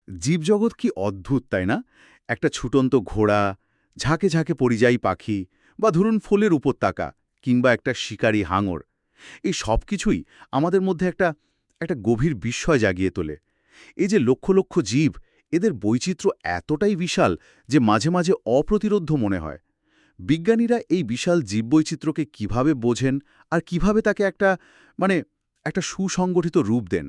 জীবজগৎ কি অদ্ভুত, তাই না? একটা ছুটন্ত ঘোড়া, ঝাঁকে ঝাঁকে পরিযায়ী পাখি, বা ধরুন ফুলের উপত্যকা, কিংবা একটা শিকারী হাঙর, এই সব কিছুই আমাদের মধ্যে একটা একটা গভীর বিস্ময় জাগিয়ে তোলে। এই যে লক্ষ লক্ষ জীব, এদের বৈচিত্র্য এতটাই বিশাল যে মাঝে মাঝে অপ্রতিরোধ্য মনে হয়। বিজ্ঞানীরা এই বিশাল জীববৈচিত্র্যকে কিভাবে বোঝেন আর কিভাবে তাকে একটা সুসংগঠিত রূপ দেন?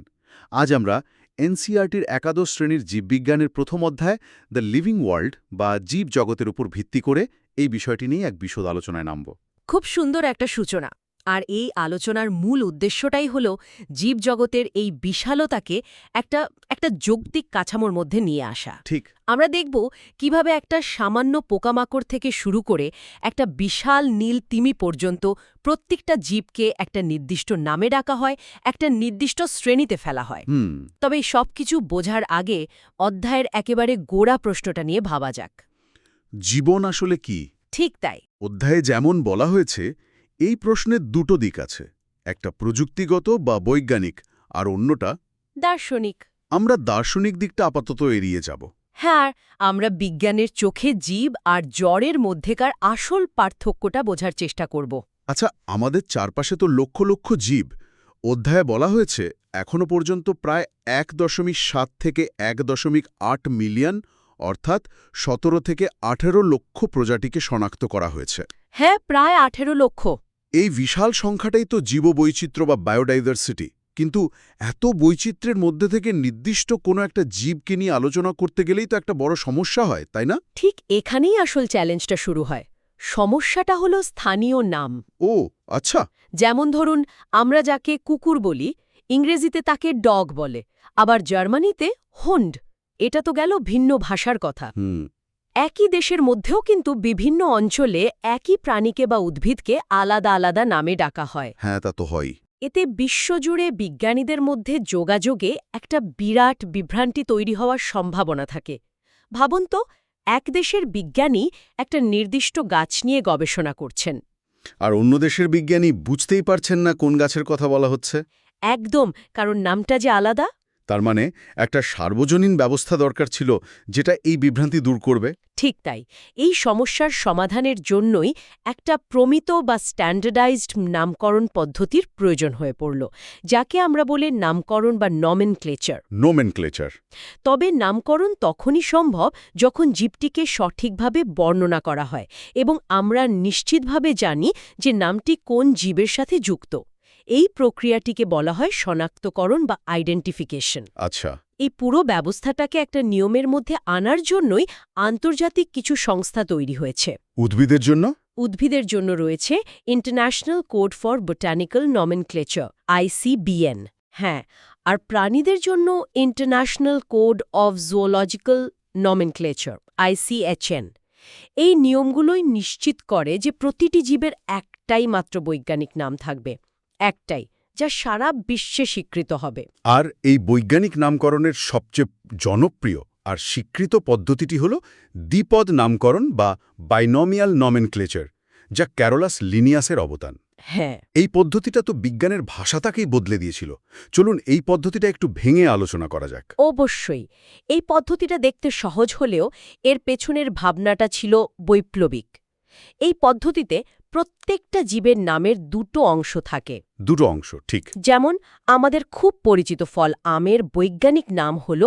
আজ আমরা এনসিইআরটির একাদশ শ্রেণীর জীববিজ্ঞানের প্রথম অধ্যায় দ্য লিভিং ওয়ার্ল্ড বা জীব জগতের উপর ভিত্তি করে এই বিষয়টি নিয়ে এক বিশদ আলোচনায় নামব। খুব সুন্দর একটা সূচনা। আর এই আলোচনার মূল উদ্দেশ্যটাই হল জীবজগতের এই বিশালতাকে একটা একটা যৌক্তিক কাঠামোর মধ্যে নিয়ে আসা। ঠিক। আমরা দেখব কিভাবে একটা সামান্য পোকামাকড় থেকে শুরু করে একটা বিশাল নীল তিমি পর্যন্ত প্রত্যেকটা জীবকে একটা নির্দিষ্ট নামে ডাকা হয়, একটা নির্দিষ্ট শ্রেণীতে ফেলা হয়। তবে এই সব কিছু বোঝার আগে অধ্যায়ের একেবারে গোড়া প্রশ্নটা নিয়ে ভাবা যাক। জীবন আসলে কি? ঠিক তাই। অধ্যায়ে যেমন বলা হয়েছে, এই প্রশ্নের দুটো দিক আছে, একটা প্রযুক্তিগত বা বৈজ্ঞানিক, আর অন্যটা দার্শনিক। আমরা দার্শনিক দিকটা আপাতত এড়িয়ে যাব। হ্যাঁ, আমরা বিজ্ঞানের চোখে জীব আর জড়ের মধ্যেকার আসল পার্থক্যটা বোঝার চেষ্টা করব। আচ্ছা, আমাদের চারপাশে তো লক্ষ লক্ষ জীব। অধ্যায়ে বলা হয়েছে এখনো পর্যন্ত প্রায় 1.7 থেকে 1.8 মিলিয়ন, অর্থাৎ 17 থেকে 18 লক্ষ প্রজাতিকে শনাক্ত করা হয়েছে। হ্যাঁ, প্রায় 18 লক্ষ। এই বিশাল সংখ্যাটাই তো জীববৈচিত্র্য বা বায়োডাইভার্সিটি। কিন্তু এত বৈচিত্র্যের মধ্যে থেকে নির্দিষ্ট কোনো একটা জীবকে নিয়ে আলোচনা করতে গেলেই তো একটা বড় সমস্যা হয়, তাই না? ঠিক এখানেই আসল চ্যালেঞ্জটা শুরু হয়। সমস্যাটা হলো স্থানীয় নাম। ও আচ্ছা। যেমন ধরুন, আমরা যাকে কুকুর বলি, ইংরেজিতে তাকে ডগ বলে, আবার জার্মানিতে হুন্ড। এটা তো গেল ভিন্ন ভাষার কথা। একই দেশের মধ্যেও কিন্তু বিভিন্ন অঞ্চলে একই প্রাণীকে বা উদ্ভিদকে আলাদা আলাদা নামে ডাকা হয়। হ্যাঁ, তা তো হয়। এতে বিশ্বজুড়ে বিজ্ঞানীদের মধ্যে যোগাযোগে একটা বিরাট বিভ্রান্তি তৈরি হওয়ার সম্ভাবনা থাকে। ভাবুন তো, এক দেশের বিজ্ঞানী একটা নির্দিষ্ট গাছ নিয়ে গবেষণা করছেন, আর অন্য দেশের বিজ্ঞানী বুঝতেই পারছেন না কোন গাছের কথা বলা হচ্ছে। একদম, কারণ নামটা যে আলাদা। তার মানে একটা সার্বজনীন ব্যবস্থা দরকার ছিল যেটা এই বিভ্রান্তি দূর করবে। ঠিক তাই। এই সমস্যার সমাধানের জন্যই একটা প্রমিত বা স্ট্যান্ডার্ডাইজড নামকরণ পদ্ধতির প্রয়োজন হয়ে পড়ল, যাকে আমরা বলি নামকরণ বা নমেনক্লেচার। নোমেনক্লেচার। তবে নামকরণ তখনই সম্ভব যখন জীবটিকে সঠিকভাবে বর্ণনা করা হয় এবং আমরা নিশ্চিতভাবে জানি যে নামটি কোন জীবের সাথে যুক্ত। এই প্রক্রিয়াটিকে বলা হয় শনাক্তকরণ বা আইডেন্টিফিকেশন। আচ্ছা। এই পুরো ব্যবস্থাটাকে একটা নিয়মের মধ্যে আনার জন্যই আন্তর্জাতিক কিছু সংস্থা তৈরি হয়েছে। উদ্ভিদের জন্য? উদ্ভিদের জন্য রয়েছে international code for botanical nomenclature, ICBN। হ্যাঁ, আর প্রাণীদের জন্য international code of zoological nomenclature, ICHN। এই নিয়মগুলোই নিশ্চিত করে যে প্রতিটি জীবের একটাই মাত্র বৈজ্ঞানিক নাম থাকবে, একটাই, যা সারা বিশ্বে স্বীকৃত হবে। আর এই বৈজ্ঞানিক নামকরণের সবচেয়ে জনপ্রিয় আর স্বীকৃত পদ্ধতিটি হল দ্বিপদ নামকরণ বা বাইনোমিয়াল নমেনক্লেচার, যা ক্যারোলাস লিনিয়াসের অবদান। হ্যাঁ, এই পদ্ধতিটা তো বিজ্ঞানের ভাষাটাকেই বদলে দিয়েছিল। চলুন এই পদ্ধতিটা একটু ভেঙে আলোচনা করা যাক। অবশ্যই। এই পদ্ধতিটা দেখতে সহজ হলেও এর পেছনের ভাবনাটা ছিল বৈপ্লবিক। এই পদ্ধতিতে প্রত্যেকটা জীবের নামের দুটো অংশ থাকে। দুটো অংশ, ঠিক। যেমন আমাদের খুব পরিচিত ফল আমের বৈজ্ঞানিক নাম হল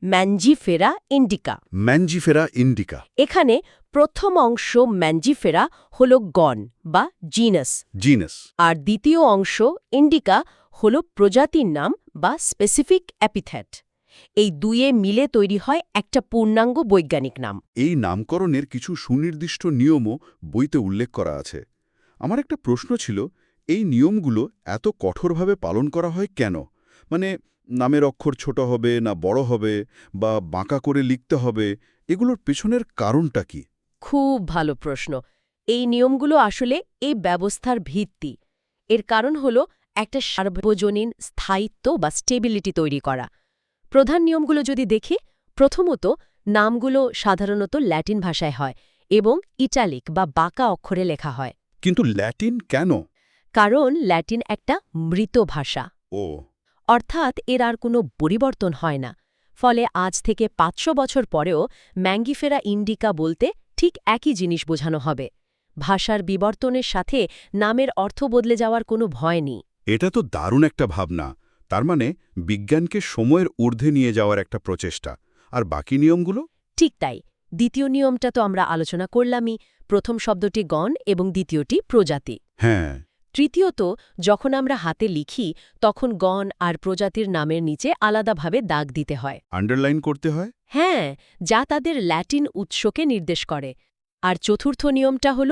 ম্যাঞ্জিফেরা ইন্ডিকা। ম্যাঞ্জিফেরা ইন্ডিকা। এখানে প্রথম অংশ ম্যাঞ্জিফেরা হল গণ বা জিনাস, আর দ্বিতীয় অংশ ইন্ডিকা হল প্রজাতির নাম বা স্পেসিফিক এপিথেট। এই দুয়ে মিলে তৈরি হয় একটা পূর্ণাঙ্গ বৈজ্ঞানিক নাম। এই নামকরণের কিছু সুনির্দিষ্ট নিয়মও বইতে উল্লেখ করা আছে। আমার একটা প্রশ্ন ছিল, এই নিয়মগুলো এত কঠোরভাবে পালন করা হয় কেন? মানে, নামের অক্ষর ছোট হবে না বড় হবে, বা বাঁকা করে লিখতে হবে, এগুলোর পেছনের কারণটা কি? খুব ভালো প্রশ্ন। এই নিয়মগুলো আসলে এই ব্যবস্থার ভিত্তি। এর কারণ হল একটা সার্বজনীন স্থায়িত্ব বা স্টেবিলিটি তৈরি করা। প্রধান নিয়মগুলো যদি দেখি, প্রথমত, নামগুলো সাধারণত ল্যাটিন ভাষায় হয় এবং ইটালিক বা বাঁকা অক্ষরে লেখা হয়। কিন্তু ল্যাটিন কেন? কারণ ল্যাটিন একটা মৃত ভাষা। ও, অর্থাৎ এর আর কোনো পরিবর্তন হয় না। ফলে আজ থেকে ৫০০ বছর পরেও ম্যাঙ্গিফেরা ইন্ডিকা বলতে ঠিক একই জিনিস বোঝানো হবে। ভাষার বিবর্তনের সাথে নামের অর্থ বদলে যাওয়ার কোনো ভয় নেই। এটা তো দারুণ একটা ভাবনা। তার মানে বিজ্ঞানকে সময়ের ঊর্ধ্বে নিয়ে যাওয়ার একটা প্রচেষ্টা। আর বাকি নিয়মগুলো? ঠিক তাই। দ্বিতীয় নিয়মটা তো আমরা আলোচনা করলামই। প্রথম শব্দটি গণ এবং দ্বিতীয়টি প্রজাতি। হ্যাঁ। তৃতীয়ত, যখন আমরা হাতে লিখি তখন গণ আর প্রজাতির নামের নিচে আলাদাভাবে দাগ দিতে হয়। আন্ডারলাইন করতে হয়? হ্যাঁ, যা তাদের ল্যাটিন উৎসকে নির্দেশ করে। আর চতুর্থ নিয়মটা হল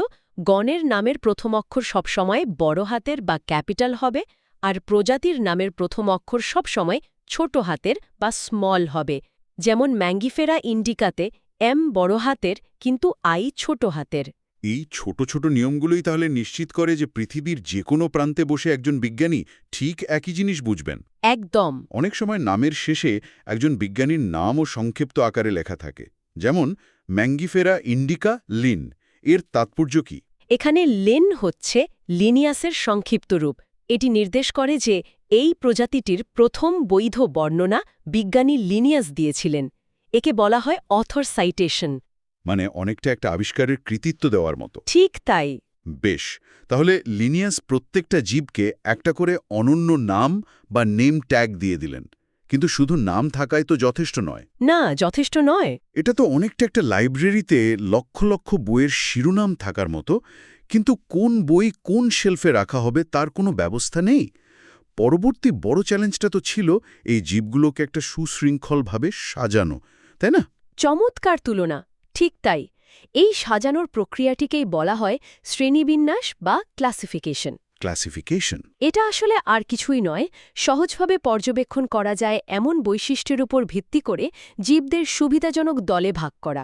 গণের নামের প্রথম অক্ষর সবসময় বড় হাতের বা ক্যাপিটাল হবে, আর প্রজাতির নামের প্রথম অক্ষর সবসময় ছোট হাতের বা স্মল হবে। যেমন ম্যাঙ্গিফেরা ইন্ডিকাতে এম বড় হাতের কিন্তু আই ছোট হাতের। এই ছোট ছোট নিয়মগুলোই তাহলে নিশ্চিত করে যে পৃথিবীর যে কোনো প্রান্তে বসে একজন বিজ্ঞানী ঠিক একই জিনিস বুঝবেন। একদম। অনেক সময় নামের শেষে একজন বিজ্ঞানীর নামও সংক্ষিপ্ত আকারে লেখা থাকে। যেমন ম্যাঙ্গিফেরা ইন্ডিকা লিন। এর তাৎপর্য কি? এখানে লিন হচ্ছে লিনিয়াসের সংক্ষিপ্ত রূপ। এটি নির্দেশ করে যে এই প্রজাতিটির প্রথম বৈধ বর্ণনা বিজ্ঞানী লিনিয়াস দিয়েছিলেন। একে বলা হয় অথর সাইটেশন। মানে অনেকটা একটা আবিষ্কারের কৃতিত্ব দেওয়ার মতো। ঠিক তাই। বেশ, তাহলে লিনিয়াস প্রত্যেকটা জীবকে একটা করে অনন্য নাম বা নেম ট্যাগ দিয়ে দিলেন। কিন্তু শুধু নাম থাকাই তো যথেষ্ট নয়। না, যথেষ্ট নয়। এটা তো অনেকটা একটা লাইব্রেরিতে লক্ষ লক্ষ বইয়ের শিরোনাম থাকার মতো, কিন্তু কোন বই কোন শেলফে রাখা হবে তার কোনো ব্যবস্থা নেই। পরবর্তী বড় চ্যালেঞ্জটা তো ছিল এই জীবগুলোকে একটা সুশৃঙ্খলভাবে সাজানো, তাই না? চমৎকার তুলনা। ঠিক তাই। এই সাজানোর প্রক্রিয়াটিকেই বলা হয় শ্রেণীবিন্যাস বা ক্লাসিফিকেশন। ক্লাসিফিকেশন? এটা আসলে আর কিছুই নয়, সহজভাবে পর্যবেক্ষণ করা যায় এমন বৈশিষ্ট্যের উপর ভিত্তি করে জীবদের সুবিধাজনক দলে ভাগ করা।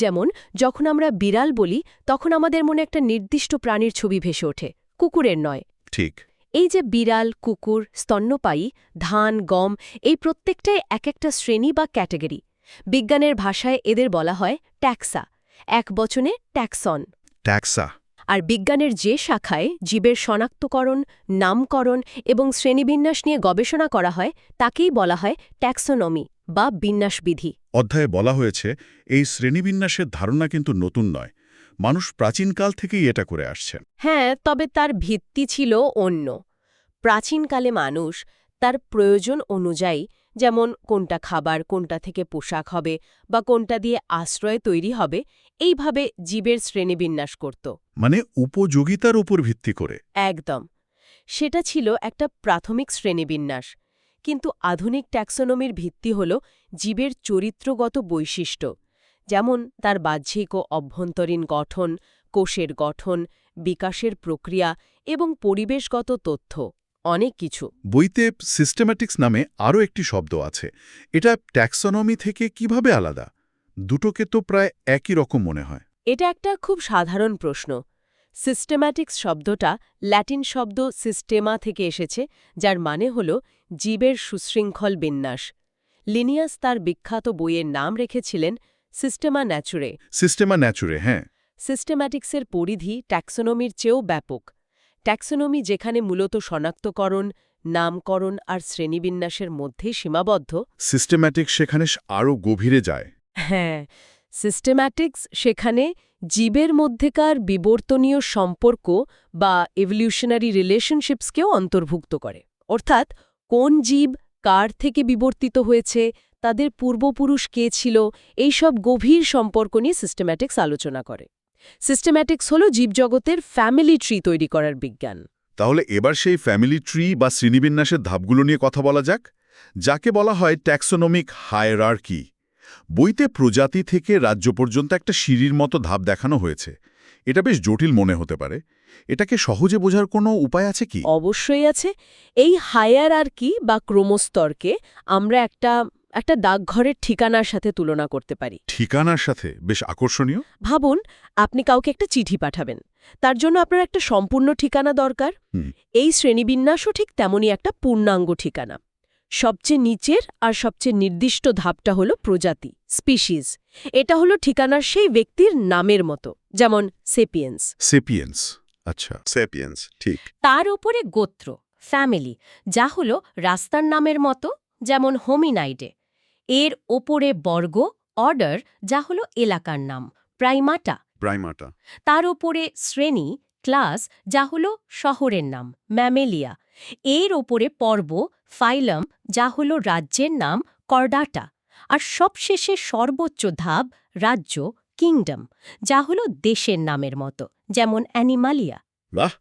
যেমন যখন আমরা বিড়াল বলি তখন আমাদের মনে একটা নির্দিষ্ট প্রাণীর ছবি ভেসে ওঠে, কুকুরের নয়। ঠিক। এই যে বিড়াল, কুকুর, স্তন্যপায়ী, ধান, গম, এই প্রত্যেকটাই এক একটা শ্রেণী বা ক্যাটেগরি। বিজ্ঞানের ভাষায় এদের বলা হয় ট্যাক্সা, এক বচনে ট্যাক্সন। ট্যাক্সা। আর বিজ্ঞানের যে শাখায় জীবের শনাক্তকরণ, নামকরণ এবং শ্রেণীবিন্যাস নিয়ে গবেষণা করা হয় তাকেই বলা হয় ট্যাক্সোনমি বা বিন্যাসবিধি। অধ্যায়ে বলা হয়েছে এই শ্রেণীবিন্যাসের ধারণা কিন্তু নতুন নয়। মানুষ প্রাচীনকাল থেকেই এটা করে আসছেন। হ্যাঁ, তবে তার ভিত্তি ছিল অন্য। প্রাচীনকালে মানুষ তার প্রয়োজন অনুযায়ী, যেমন কোনটা খাবার, কোনটা থেকে পোশাক হবে বা কোনটা দিয়ে আশ্রয় তৈরি হবে, এইভাবে জীবের শ্রেণীবিন্যাস করত। মানে উপযোগিতার উপর ভিত্তি করে। একদম। সেটা ছিল একটা প্রাথমিক শ্রেণীবিন্যাস। কিন্তু আধুনিক ট্যাক্সোনমির ভিত্তি হল জীবের চরিত্রগত বৈশিষ্ট্য, যেমন তার বাহ্যিক ও অভ্যন্তরীণ গঠন, কোষের গঠন, বিকাশের প্রক্রিয়া এবং পরিবেশগত তথ্য, অনেক কিছু। বইতে সিস্টেম্যাটিক্স নামে আরও একটি শব্দ আছে। এটা ট্যাক্সোনমি থেকে কিভাবে আলাদা? দুটোকে তো প্রায় একই রকম মনে হয়। এটা একটা খুব সাধারণ প্রশ্ন। সিস্টেম্যাটিক্স শব্দটা ল্যাটিন শব্দ সিস্টেমা থেকে এসেছে, যার মানে হল জীবের সুশৃঙ্খল বিন্যাস। লিনিয়াস তার বিখ্যাত বইয়ের নাম রেখেছিলেন সিস্টেমা ন্যাচুরে। সিস্টেমা ন্যাচুরে, হ্যাঁ। সিস্টেম্যাটিক্সের পরিধি ট্যাক্সোনমির চেয়েও ব্যাপক। ট্যাক্সোনমি যেখানে মূলত শনাক্তকরণ, নামকরণ আর শ্রেণীবিন্যাসের মধ্যে সীমাবদ্ধ, সিস্টেম্যাটিক্স সেখানে আরও গভীরে যায়। হ্যাঁ, সিস্টেম্যাটিক্স সেখানে জীবের মধ্যেকার বিবর্তনীয় সম্পর্ক বা এভলিউশনারি রিলেশনশিপসকেও অন্তর্ভুক্ত করে। অর্থাৎ কোন জীব কার থেকে বিবর্তিত হয়েছে, তাদের পূর্বপুরুষ কে ছিল, এইসব গভীর সম্পর্ক নিয়ে সিস্টেম্যাটিক্স আলোচনা করে। সিস্টেম্যাটিক্স হল জীবজগতের ফ্যামিলি ট্রি তৈরি করার বিজ্ঞান। তাহলে এবার সেই ফ্যামিলি ট্রি বা শ্রেণীবিন্যাসের ধাপগুলো নিয়ে কথা বলা যাক, যাকে বলা হয় ট্যাক্সোনমিক হায়ারার্কি। বইতে প্রজাতি থেকে রাজ্য পর্যন্ত একটা সিঁড়ির মতো ধাপ দেখানো হয়েছে। এটা বেশ জটিল মনে হতে পারে। এটাকে সহজে বোঝার কোনো উপায় আছে কি? অবশ্যই আছে। এই হায়ারার্কি বা ক্রমস্তরকে আমরা একটা ডাকঘরের ঠিকানার সাথে তুলনা করতে পারি। ঠিকানার সাথে? বেশ আকর্ষণীয়। ভাবুন, আপনি কাউকে একটা চিঠি পাঠাবেন। তার জন্য আপনার একটা সম্পূর্ণ ঠিকানা দরকার। এই শ্রেণীবিন্যাসও ঠিক তেমনই একটা পূর্ণাঙ্গ ঠিকানা। সবচেয়ে নিচের আর সবচেয়ে নির্দিষ্ট ধাপটা হলো প্রজাতি, স্পিসিস। এটা হলো ঠিকানার সেই ব্যক্তির নামের মতো, যেমন সেপিয়েন্স। সেপিয়েন্স, আচ্ছা, সেপিয়েন্স, ঠিক। তার উপরে গোত্র, ফ্যামিলি, যা হলো রাস্তার নামের মতো, যেমন হোমিনাইডে। এর ওপরে বর্গ অর্ডার, যা হলো এলাকার নাম, প্রাইমাটা। প্রাইমাটা। তার ওপরে শ্রেণী ক্লাস, যা হলো শহরের নাম, ম্যামেলিয়া। এর ওপরে পর্ব ফাইলাম, যা হলো রাজ্যের নাম, কর্ডাটা। আর সবশেষে সর্বোচ্চ ধাপ রাজ্য, কিংডম, যা হলো দেশের নামের মতো, যেমন অ্যানিমালিয়া। বাহ,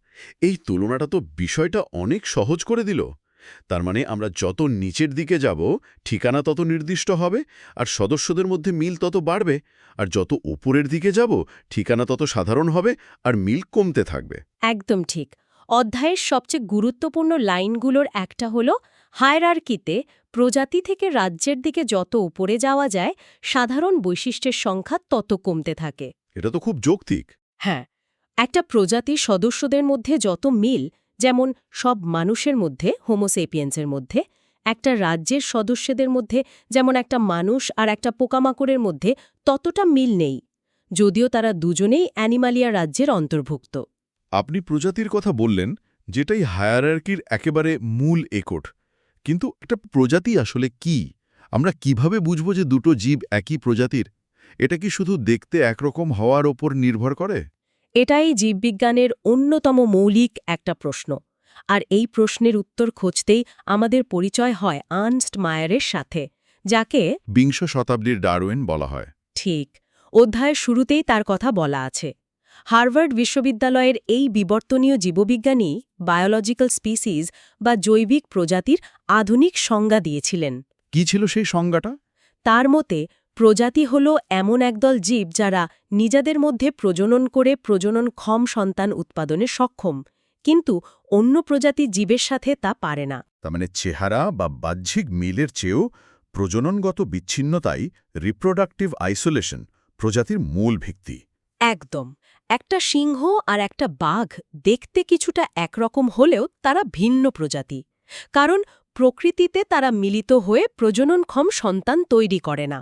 এই তুলনাটা তো বিষয়টা অনেক সহজ করে দিল। তার মানে আমরা যত নিচের দিকে যাব ঠিকানা তত নির্দিষ্ট হবে, আর সদস্যদের মধ্যে মিল তত বাড়বে, আর যত উপরের দিকে যাব ঠিকানা তত সাধারণ হবে আর মিল কমতে থাকবে। একদম ঠিক। অধ্যায়ের সবচেয়ে গুরুত্বপূর্ণ লাইনগুলোর একটা হলো হায়ারার্কিতে প্রজাতি থেকে রাজ্যের দিকে যত উপরে যাওয়া যায় সাধারণ বৈশিষ্ট্যের সংখ্যা তত কমতে থাকে। এটা তো খুব যৌক্তিক। হ্যাঁ, একটা প্রজাতির সদস্যদের মধ্যে যত মিল, যেমন সব মানুষের মধ্যে, হোমোসেপিয়েন্সের মধ্যে, একটা রাজ্যের সদস্যদের মধ্যে যেমন একটা মানুষ আর একটা পোকামাকড়ের মধ্যে ততটা মিল নেই, যদিও তারা দুজনেই অ্যানিমালিয়া রাজ্যের অন্তর্ভুক্ত। আপনি প্রজাতির কথা বললেন, যেটাই হায়ারার্কির একেবারে মূল একট। কিন্তু একটা প্রজাতি আসলে কি? আমরা কিভাবে বুঝব যে দুটো জীব একই প্রজাতির? এটা কি শুধু দেখতে একরকম হওয়ার ওপর নির্ভর করে? এটাই জীববিজ্ঞানের অন্যতম মৌলিক একটা প্রশ্ন। আর এই প্রশ্নের উত্তর খুঁজতেই আমাদের পরিচয় হয় আর্নস্ট মায়ারের সাথে, যাকে বিংশ শতাব্দীর ডারউইন বলা হয়। ঠিক অধ্যায়ের শুরুতেই তার কথা বলা আছে। হার্ভার্ড বিশ্ববিদ্যালয়ের এই বিবর্তনীয় জীববিজ্ঞানী বায়োলজিক্যাল স্পিসিস বা জৈবিক প্রজাতির আধুনিক সংজ্ঞা দিয়েছিলেন। কি ছিল সেই সংজ্ঞাটা? তার মতে প্রজাতি হল এমন একদল জীব যারা নিজেদের মধ্যে প্রজনন করে প্রজননক্ষম সন্তান উৎপাদনে সক্ষম, কিন্তু অন্য প্রজাতির জীবের সাথে তা পারে না। তার মানে চেহারা বা বাহ্যিক মিলের চেয়েও প্রজননগত বিচ্ছিন্নতাই, রিপ্রোডাক্টিভ আইসোলেশন, প্রজাতির মূল ভিত্তি। একদম। একটা সিংহ আর একটা বাঘ দেখতে কিছুটা একরকম হলেও তারা ভিন্ন প্রজাতি, কারণ প্রকৃতিতে তারা মিলিত হয়ে প্রজননক্ষম সন্তান তৈরি করে না।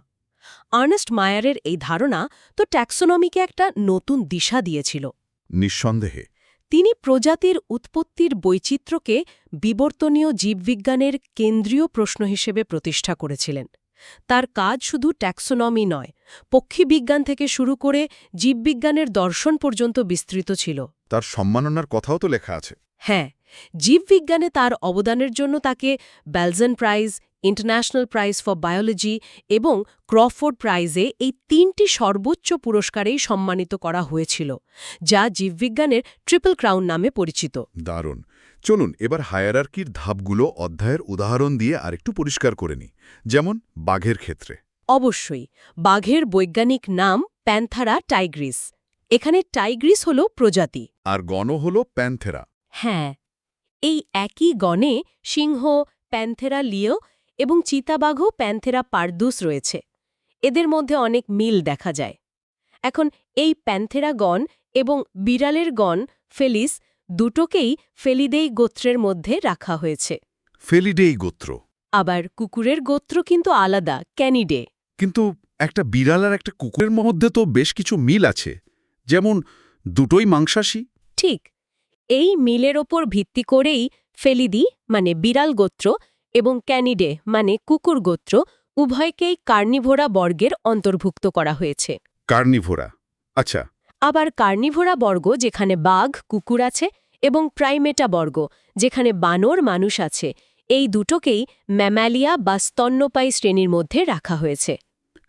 আর্নেস্ট মায়ারের এই ধারণা তো ট্যাক্সোনমিকে একটা নতুন দিশা দিয়েছিল। নিঃসন্দেহে। তিনি প্রজাতির উৎপত্তির বৈচিত্র্যকে বিবর্তনীয় জীববিজ্ঞানের কেন্দ্রীয় প্রশ্ন হিসেবে প্রতিষ্ঠা করেছিলেন। তার কাজ শুধু ট্যাক্সোনমি নয়, পক্ষীবিজ্ঞান থেকে শুরু করে জীববিজ্ঞানের দর্শন পর্যন্ত বিস্তৃত ছিল। তার সম্মাননার কথাও তো লেখা আছে। হ্যাঁ, জীববিজ্ঞানে তার অবদানের জন্য তাকে Balzan prize, international prize for biology এবং ক্রফোর্ড প্রাইজে এই তিনটি সর্বোচ্চ পুরস্কারেই সম্মানিত করা হয়েছিল, যা জীববিজ্ঞানের ট্রিপল ক্রাউন নামে পরিচিত। দারুণ। চলুন এবার হায়ারার্কির ধাপগুলো অধ্যায়ের উদাহরণ দিয়ে আরেকটু পরিষ্কার করে নিই। যেমন বাঘের ক্ষেত্রে। অবশ্যই, বাঘের বৈজ্ঞানিক নাম প্যান্থারা টাইগ্রিস। এখানে টাইগ্রিস হল প্রজাতি, আর গণ হল প্যান্থেরা। হ্যাঁ, এই একই গণে সিংহ, প্যান্থেরা লিও এবং চিতাবাঘও প্যান্থেরা পারদুস রয়েছে। এদের মধ্যে অনেক মিল দেখা যায়। এখন এই প্যান্থেরা গণ এবং বিড়ালের গণ ফেলিস দুটোকেই ফেলিডেই গোত্রের মধ্যে রাখা হয়েছে। ফেলিডেই গোত্র। আবার কুকুরের গোত্র কিন্তু আলাদা, ক্যানিডে। কিন্তু একটা বিড়াল আর একটা কুকুরের মধ্যে তো বেশ কিছু মিল আছে, যেমন দুটোই মাংসাশী। ঠিক, এই মিলের ওপর ভিত্তি করেই ফেলিদি মানে বিড়াল গোত্র এবং ক্যানিডে মানে কুকুর গোত্র উভয়কেই কার্নিভোরা বর্গের অন্তর্ভুক্ত করা হয়েছে। কার্নিভোরা, আচ্ছা। আবার কার্নিভোরা বর্গ যেখানে বাঘ, কুকুর আছে, এবং প্রাইমেটা বর্গ যেখানে বানর, মানুষ আছে, এই দুটোকেই ম্যামালিয়া বা স্তন্যপায়ী শ্রেণীর মধ্যে রাখা হয়েছে।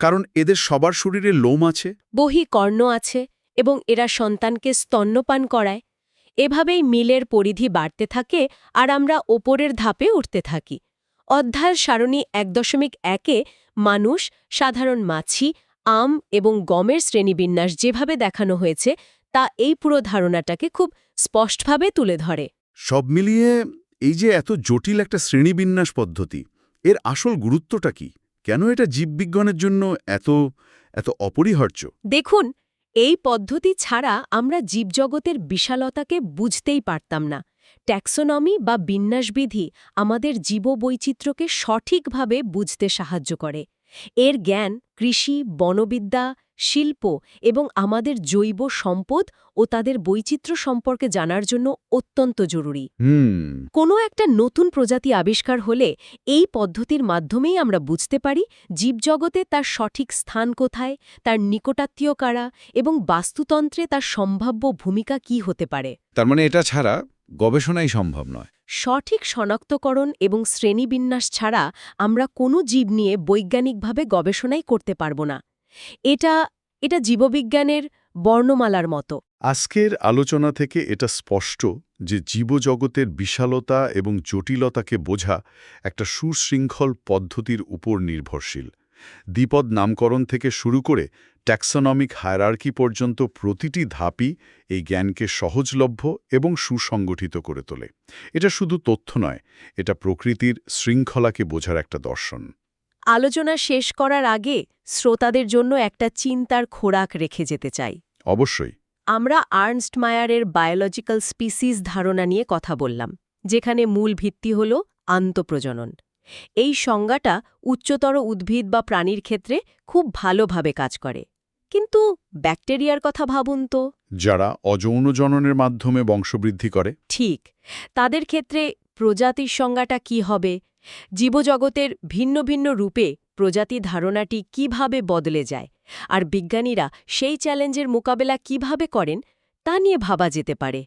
কারণ এদের সবার শরীরে লোম আছে, বহিঃকর্ণ আছে এবং এরা সন্তানকে স্তন্যপান করায়। এভাবেই মিলের পরিধি বাড়তে থাকে আর আমরা ওপরের ধাপে উঠতে থাকি। অধ্যায়ের সারণী ১.১-এ মানুষ, সাধারণ মাছি, আম এবং গমের শ্রেণীবিন্যাস যেভাবে দেখানো হয়েছে তা এই পুরো ধারণাটাকে খুব স্পষ্টভাবে তুলে ধরে। সব মিলিয়ে এই যে এত জটিল একটা শ্রেণীবিন্যাস পদ্ধতি, এর আসল গুরুত্বটা কি? কেন এটা জীববিজ্ঞানের জন্য এত এত অপরিহার্য? দেখুন, এই পদ্ধতি ছাড়া আমরা জীবজগতের বিশালতাকে বুঝতেই পারতাম না। ট্যাক্সোনমি বা বিন্যাসবিধি আমাদের জীববৈচিত্র্যকে সঠিকভাবে বুঝতে সাহায্য করে। এর জ্ঞান কৃষি, বনবিদ্যা, শিল্প এবং আমাদের জৈব সম্পদ ও তাদের বৈচিত্র্য সম্পর্কে জানার জন্য অত্যন্ত জরুরি। কোনো একটা নতুন প্রজাতি আবিষ্কার হলে এই পদ্ধতির মাধ্যমেই আমরা বুঝতে পারি জীবজগতে তার সঠিক স্থান কোথায়, তার নিকটাত্মীয় কারা এবং বাস্তুতন্ত্রে তার সম্ভাব্য ভূমিকা কি হতে পারে। তার মানে এটা ছাড়া গবেষণাই সম্ভব নয়। সঠিক শনাক্তকরণ এবং শ্রেণীবিন্যাস ছাড়া আমরা কোনো জীব নিয়ে বৈজ্ঞানিকভাবে গবেষণাই করতে পারব না। এটা জীববিজ্ঞানের বর্ণমালার মতো। আজকের আলোচনা থেকে এটা স্পষ্ট যে জীবজগতের বিশালতা এবং জটিলতাকে বোঝা একটা সুশৃঙ্খল পদ্ধতির উপর নির্ভরশীল। দ্বিপদ নামকরণ থেকে শুরু করে ট্যাক্সোনমিক হায়ারার্কি পর্যন্ত প্রতিটি ধাপই এই জ্ঞানকে সহজলভ্য এবং সুসংগঠিত করে তোলে। এটা শুধু তথ্য নয়, এটা প্রকৃতির শৃঙ্খলাকে বোঝার একটা দর্শন। আলোচনা শেষ করার আগে শ্রোতাদের জন্য একটা চিন্তার খোরাক রেখে যেতে চাই। অবশ্যই। আমরা আর্নস্ট মায়ারের বায়োলজিক্যাল স্পিসিস ধারণা নিয়ে কথা বললাম, যেখানে মূল ভিত্তি হল আন্তঃপ্রজনন। এই সংজ্ঞাটা উচ্চতর উদ্ভিদ বা প্রাণীর ক্ষেত্রে খুব ভালোভাবে কাজ করে। কিন্তু ব্যাকটেরিয়ার কথা ভাবুন তো। যারা অযৌন জননের মাধ্যমে বংশবৃদ্ধি করে। ঠিক, তাদের ক্ষেত্রে প্রজাতির সংজ্ঞাটা কি হবে? জীবজগতের ভিন্ন ভিন্ন রূপে প্রজাতি ধারণাটি কিভাবে বদলে যায়, আর বিজ্ঞানীরা সেই চ্যালেঞ্জের মোকাবেলা কিভাবে করেন তা নিয়ে ভাবা যেতে পারে।